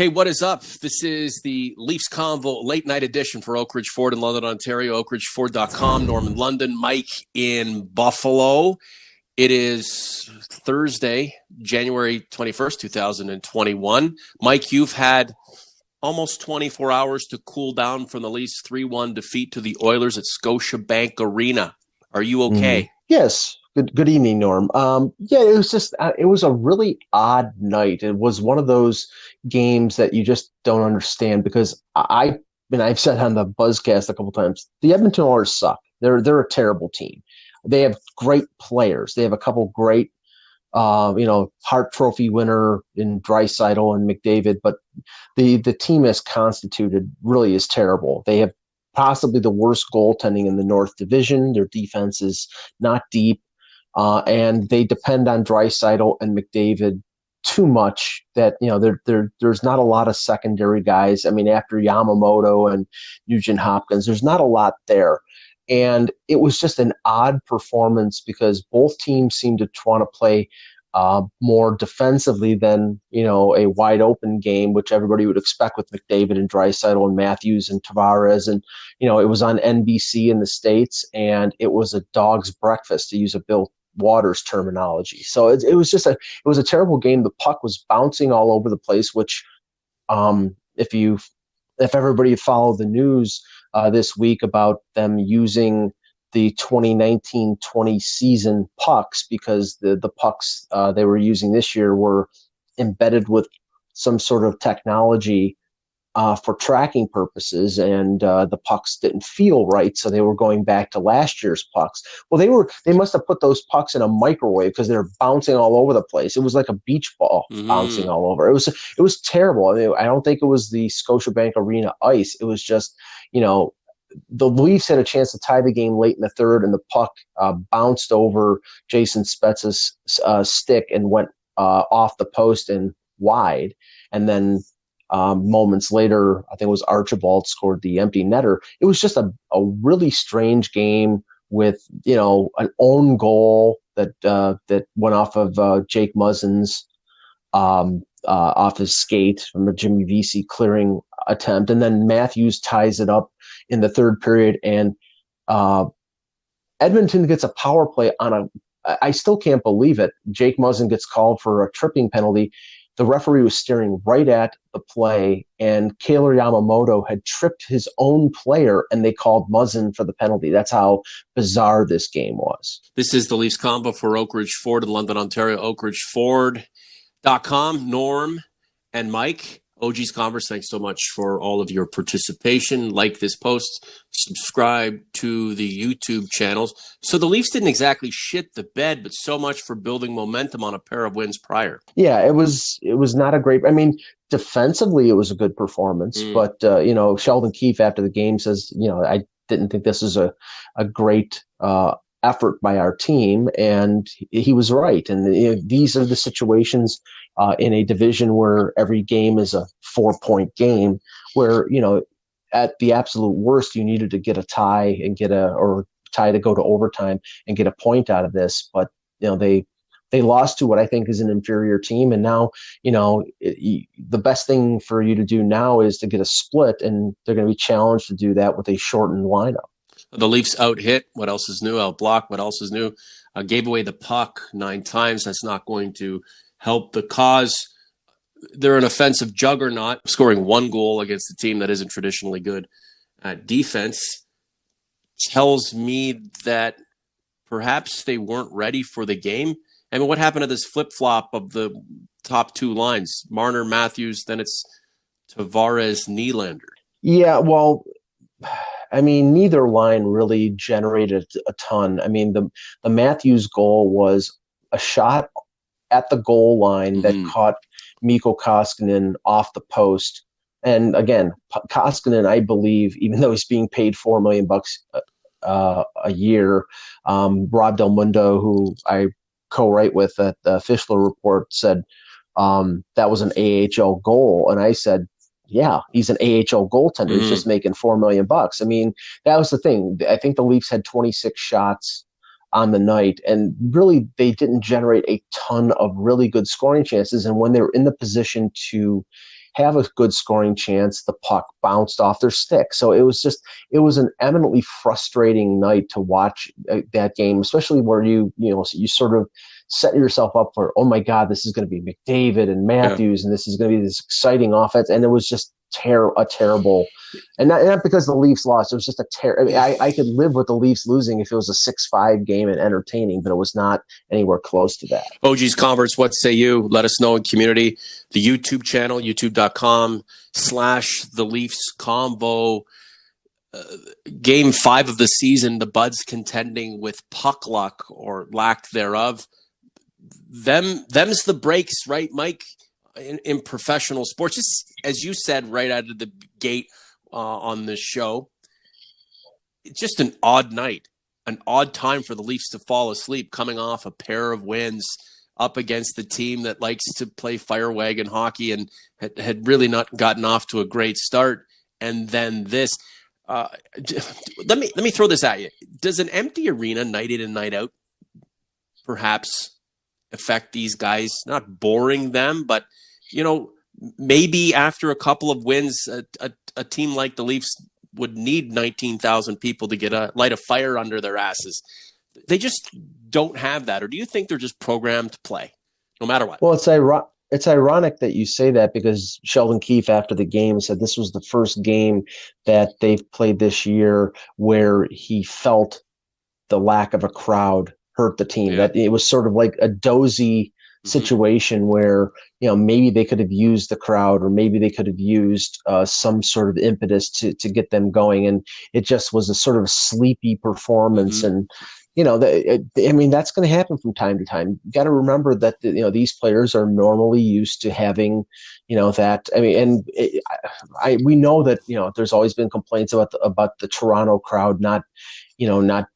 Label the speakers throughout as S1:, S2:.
S1: Hey, what is up? This is the Leafs Convo late night edition for Oakridge Ford in London, Ontario, oakridgeford.com, Norm in London, Mike in Buffalo. It is Thursday, January 21st, 2021. Mike, you've had almost 24 hours to cool down from the Leafs 3-1 defeat to the Oilers at Scotiabank Arena. Are you okay?
S2: Yes. Good evening, Norm. Yeah, it was just it was a really odd night. It was one of those games that you just don't understand because I've said on the Buzzcast a couple times, the Edmonton Oilers suck. They're a terrible team. They have great players. They have a couple great Hart Trophy winner in Draisaitl and McDavid, but the team as constituted really is terrible. They have possibly the worst goaltending in the North Division. Their defense is not deep. And they depend on Draisaitl and McDavid too much that, there's not a lot of secondary guys. I mean, after Yamamoto and Nugent Hopkins, there's not a lot there. And it was just an odd performance because both teams seemed to want to play more defensively than, a wide open game, which everybody would expect with McDavid and Draisaitl and Matthews and Tavares. And, it was on NBC in the States, and it was a dog's breakfast, to use a Bill Waters terminology. So it was just a terrible game. The puck was bouncing all over the place, which if everybody followed the news this week about them using the 2019-20 season pucks, because the pucks they were using this year were embedded with some sort of technology for tracking purposes, and the pucks didn't feel right, so they were going back to last year's pucks. Well, they must have put those pucks in a microwave because they're bouncing all over the place. It was like a beach ball bouncing all over. It was terrible. I mean, I don't think it was the Scotiabank Arena ice. It was just, the Leafs had a chance to tie the game late in the third, and the puck bounced over Jason Spezza's stick and went off the post and wide. And then moments later, I think it was Archibald scored the empty netter. It was just a really strange game with, an own goal that went off of Jake Muzzin's off his skate from a Jimmy Vesey clearing attempt. And then Matthews ties it up in the third period, and Edmonton gets a power play I still can't believe it. Jake Muzzin gets called for a tripping penalty. The referee was staring right at the play, and Kailer Yamamoto had tripped his own player, and they called Muzzin for the penalty. That's how bizarre this game was.
S1: This is the Leafs Convo for Oakridge Ford in London, Ontario, oakridgeford.com. Norm and Mike. OG's Converse, thanks so much for all of your participation. Like this post, subscribe to the YouTube channels. So the Leafs didn't exactly shit the bed, but so much for building momentum on a pair of wins prior.
S2: Yeah, it was not a great. I mean, defensively, it was a good performance, but Sheldon Keefe after the game says, I didn't think this is a great effort by our team, and he was right. And these are the situations in a division where every game is a 4-point game, where at the absolute worst you needed to get a tie and or tie to go to overtime and get a point out of this. But they lost to what I think is an inferior team, and now the best thing for you to do now is to get a split, and they're going to be challenged to do that with a shortened lineup.
S1: The Leafs out-hit. What else is new? Out-block. What else is new? Gave away the puck 9 times. That's not going to help the cause. They're an offensive juggernaut, scoring 1 goal against a team that isn't traditionally good at defense. Tells me that perhaps they weren't ready for the game. I mean, what happened to this flip-flop of the top 2 lines? Marner, Matthews, then it's Tavares, Nylander.
S2: Yeah, well, I mean, neither line really generated a ton. I mean, the Matthews goal was a shot at the goal line that caught Mikko Koskinen off the post. And again, Koskinen, I believe, even though he's being paid $4 million a year, Rob Del Mundo, who I co-write with at the Fischler Report, said that was an AHL goal. And I said, yeah, he's an AHL goaltender. He's just making $4 million. I mean, that was the thing. I think the Leafs had 26 shots on the night, and really they didn't generate a ton of really good scoring chances. And when they were in the position to have a good scoring chance, the puck bounced off their stick. So it was an eminently frustrating night to watch that game, especially where you sort of set yourself up for, oh my God, this is going to be McDavid and Matthews, and this is going to be this exciting offense. And it was just a terrible, and not because the Leafs lost. It was just a terrible. I could live with the Leafs losing if it was a 6-5 game and entertaining, but it was not anywhere close to that.
S1: OG's Converse, what say you? Let us know in community. The YouTube channel, youtube.com/the Leafs Convo. Game 5 of the season, the Buds contending with puck luck or lack thereof. Them's the breaks, right, Mike? In professional sports, just as you said right out of the gate on this show, it's just an odd night, an odd time for the Leafs to fall asleep, coming off a pair of wins up against the team that likes to play fire wagon hockey and had really not gotten off to a great start. And then this, let me throw this at you. Does an empty arena night in and night out perhaps affect these guys? Not boring them, but maybe after a couple of wins, a team like the Leafs would need 19,000 people to light a fire under their asses. They just don't have that. Or do you think they're just programmed to play no matter what?
S2: Well, it's ironic that you say that, because Sheldon Keefe after the game said this was the first game that they've played this year where he felt the lack of a crowd hurt the team. That it was sort of like a dozy situation where maybe they could have used the crowd, or maybe they could have used some sort of impetus to get them going, and it just was a sort of sleepy performance. And that's going to happen from time to time. You got to remember that these players are normally used to having that. I mean, and we know that there's always been complaints about the Toronto crowd not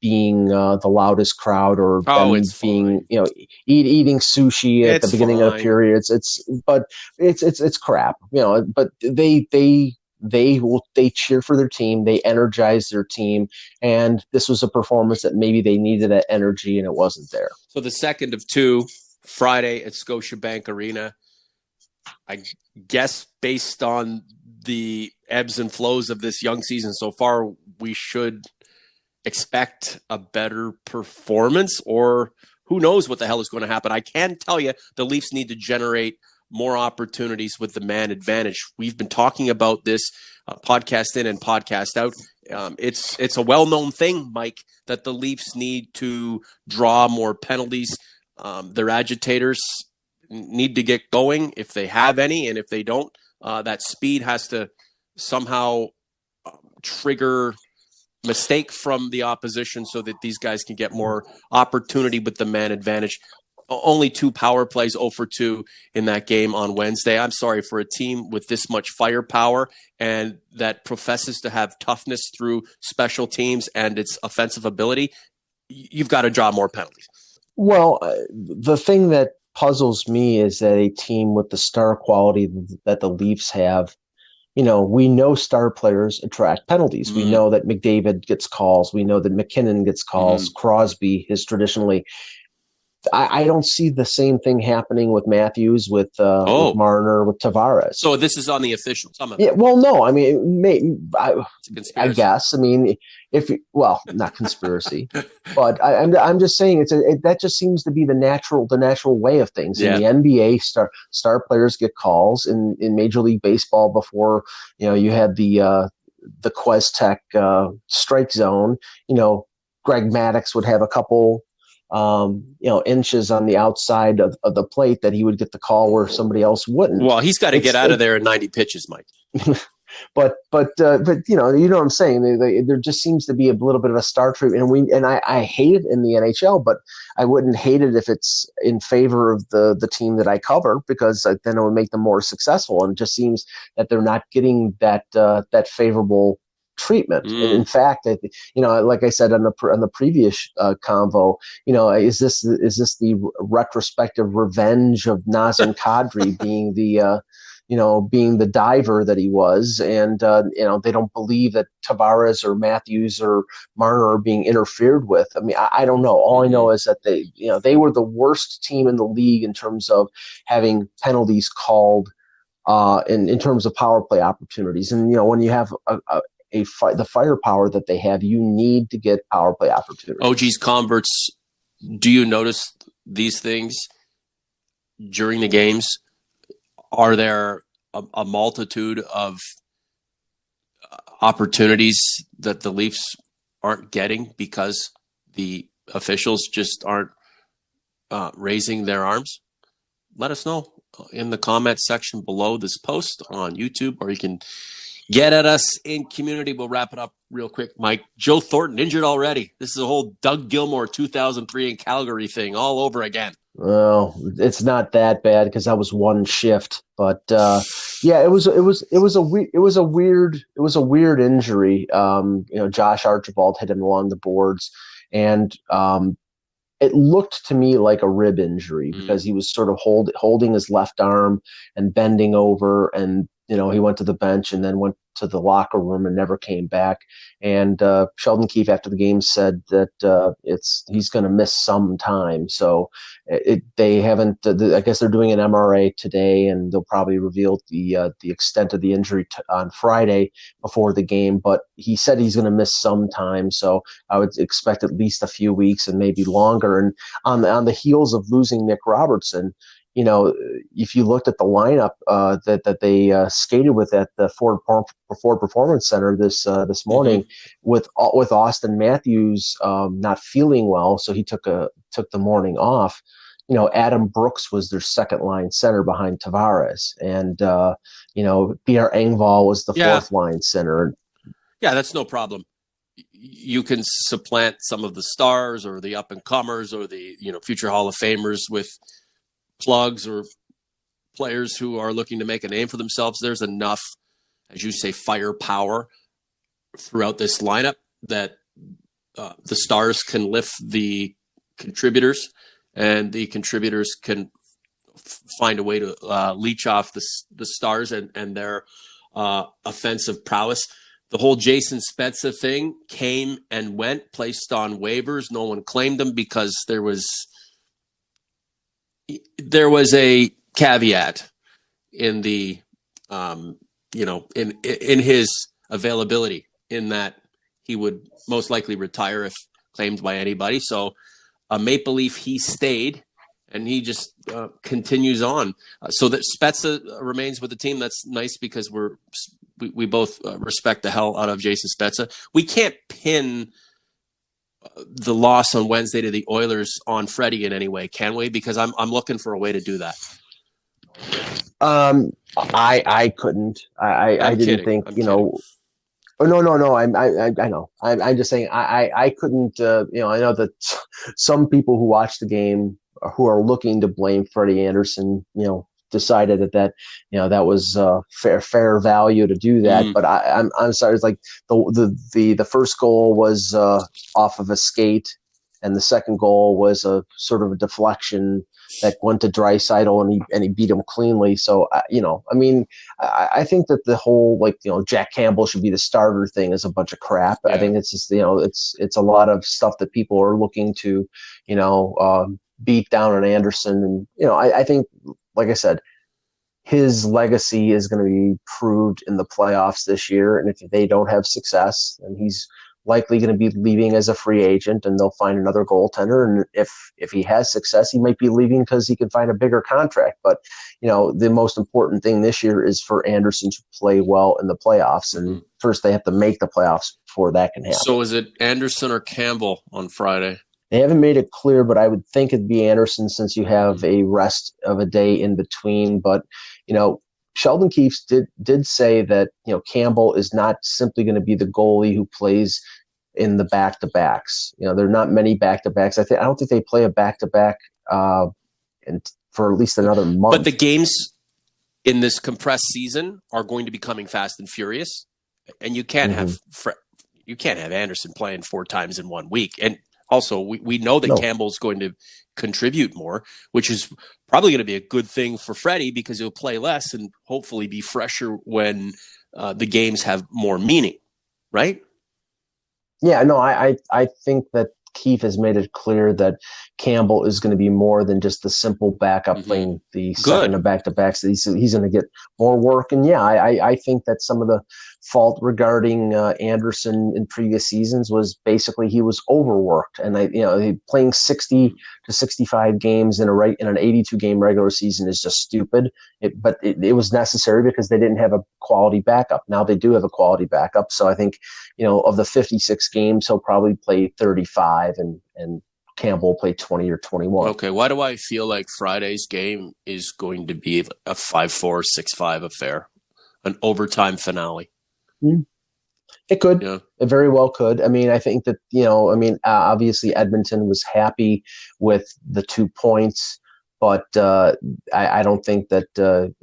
S2: being the loudest crowd, or them being, eating sushi at the beginning of the periods. It's crap, but they cheer for their team. They energize their team. And this was a performance that maybe they needed that energy and it wasn't there.
S1: So the second of two, Friday at Scotiabank Arena, I guess based on the ebbs and flows of this young season so far, we should expect a better performance, or who knows what the hell is going to happen. I can tell you the Leafs need to generate more opportunities with the man advantage. We've been talking about this podcast in and podcast out. It's a well-known thing, Mike, that the Leafs need to draw more penalties. Their agitators need to get going if they have any, and if they don't, that speed has to somehow trigger mistake from the opposition so that these guys can get more opportunity with the man advantage. Only 2 power plays, 0 for 2 in that game on Wednesday. I'm sorry, for a team with this much firepower and that professes to have toughness through special teams and its offensive ability, you've got to draw more penalties.
S2: Well, the thing that puzzles me is that a team with the star quality that the Leafs have, we know star players attract penalties. We know that McDavid gets calls. We know that McKinnon gets calls. Crosby has traditionally. I don't see the same thing happening with Matthews, with Marner, with Tavares.
S1: So this is on the official.
S2: Yeah. Well, no. I mean, I guess. I mean, not conspiracy, but I'm just saying that just seems to be the natural way of things. In the NBA, star players get calls. In Major League Baseball, before you had the Quez strike zone. Greg Maddux would have a couple inches on the outside of the plate that he would get the call where somebody else wouldn't.
S1: Well, he's got to get out of there in 90 pitches, Mike.
S2: but you know what I'm saying. There just seems to be a little bit of a star treatment, and I hate it in the NHL, but I wouldn't hate it if it's in favor of the team that I cover, because then it would make them more successful. And it just seems that they're not getting that favorable treatment. And in fact, like I said on the previous convo, is this the retrospective revenge of Nazem Kadri being the diver that he was, and they don't believe that Tavares or Matthews or Marner are being interfered with. I mean, I don't know. All I know is that they were the worst team in the league in terms of having penalties called in terms of power play opportunities. And when you have the firepower that they have, you need to get power play opportunities.
S1: OG's converts, do you notice these things during the games? Are there a multitude of opportunities that the Leafs aren't getting because the officials just aren't raising their arms? Let us know in the comment section below this post on YouTube, or you can get at us in community. We'll wrap it up real quick, Mike. Joe Thornton injured already. This is a whole Doug Gilmour 2003 in Calgary thing all over again.
S2: Well, it's not that bad because that was one shift, but yeah, it was a weird injury. Josh Archibald hit him along the boards, and it looked to me like a rib injury because he was sort of holding his left arm and bending over, and he went to the bench and then went to the locker room and never came back. And Sheldon Keefe after the game said that he's going to miss some time. So they haven't. I guess they're doing an MRI today, and they'll probably reveal the extent of the injury on Friday before the game. But he said he's going to miss some time, so I would expect at least a few weeks and maybe longer. And on the heels of losing Nick Robertson, if you looked at the lineup that they skated with at the Ford Performance Center this morning, with Austin Matthews not feeling well, so he took the morning off. Adam Brooks was their second line center behind Tavares, and Pierre Engvall was the fourth line center.
S1: Yeah, that's no problem. You can supplant some of the stars or the up and comers or the future Hall of Famers with plugs or players who are looking to make a name for themselves. There's enough, as you say, firepower throughout this lineup that the stars can lift the contributors, and the contributors can find a way to leech off the stars and their offensive prowess. The whole Jason Spezza thing came and went, placed on waivers. No one claimed them because there was a caveat in the in his availability, in that he would most likely retire if claimed by anybody. So Maple Leaf, he stayed, and he just continues on. So that Spezza remains with the team. That's nice because we both respect the hell out of Jason Spezza. We can't pin the loss on Wednesday to the Oilers on Freddie in any way, can we? Because I'm looking for a way to do that.
S2: I couldn't. I didn't think. Oh, no. I know. I'm just saying. I couldn't. I know that some people who watch the game who are looking to blame Freddie Anderson, decided that that was fair value to do that. But I'm sorry. It's like the first goal was off of a skate, and the second goal was a sort of a deflection that went to Draisaitl, and he beat him cleanly. So I think that the whole Jack Campbell should be the starter thing is a bunch of crap. Yeah. I think it's just it's a lot of stuff that people are looking to beat down on Anderson, and I think, like I said, his legacy is going to be proved in the playoffs this year. And if they don't have success, then he's likely going to be leaving as a free agent, and they'll find another goaltender. And if he has success, he might be leaving because he can find a bigger contract. But, the most important thing this year is for Anderson to play well in the playoffs. And first they have to make the playoffs before that can happen.
S1: So is it Anderson or Campbell on Friday?
S2: They haven't made it clear, but I would think it'd be Anderson since you have a rest of a day in between. But, Sheldon Keefe did say that, Campbell is not simply going to be the goalie who plays in the back-to-backs. There are not many back-to-backs. I don't think they play a back-to-back for at least another month.
S1: But the games in this compressed season are going to be coming fast and furious, and you can't have Anderson playing 4 times in 1 week. And also, we know that Campbell's going to contribute more, which is probably going to be a good thing for Freddie because he'll play less and hopefully be fresher when the games have more meaning, right?
S2: Yeah, no, I think that Keefe has made it clear that Campbell is going to be more than just the simple backup
S1: Mm-hmm.
S2: playing the
S1: Good.
S2: second of back-to-backs. He's going to get more work. And yeah, I think that some of the fault regarding Anderson in previous seasons was basically he was overworked. And playing 60 to 65 games in an 82 game regular season is just stupid. But it was necessary because they didn't have a quality backup. Now they do have a quality backup. So I think, of the 56 games, he'll probably play 35 and Campbell play 20 or 21.
S1: Okay, why do I feel like Friday's game is going to be a 5-4, 6-5 affair, an overtime finale?
S2: It could.
S1: Yeah.
S2: It very well could. I mean, I think that, obviously Edmonton was happy with the 2 points, but I don't think that,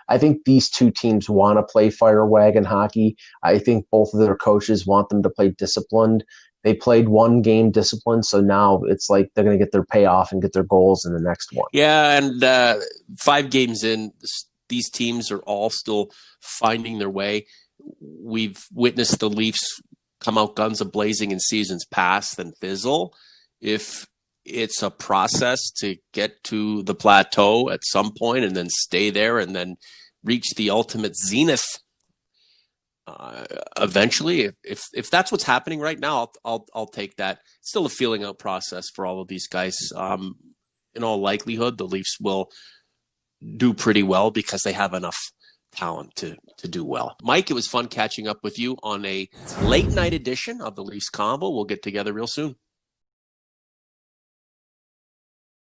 S2: I think these two teams want to play fire wagon hockey. I think both of their coaches want them to play disciplined. They played one game disciplined, so now it's like they're going to get their payoff and get their goals in the next one.
S1: Yeah, and 5 games in, these teams are all still finding their way. We've witnessed the Leafs come out guns a-blazing in seasons past and fizzle. If it's a process to get to the plateau at some point and then stay there and then reach the ultimate zenith eventually, if that's what's happening right now, I'll take that. It's still a feeling out process for all of these guys. In all likelihood, the Leafs will do pretty well because they have enough talent to do well. Mike, it was fun catching up with you on a late night edition of the Leafs Convo. We'll get together real soon.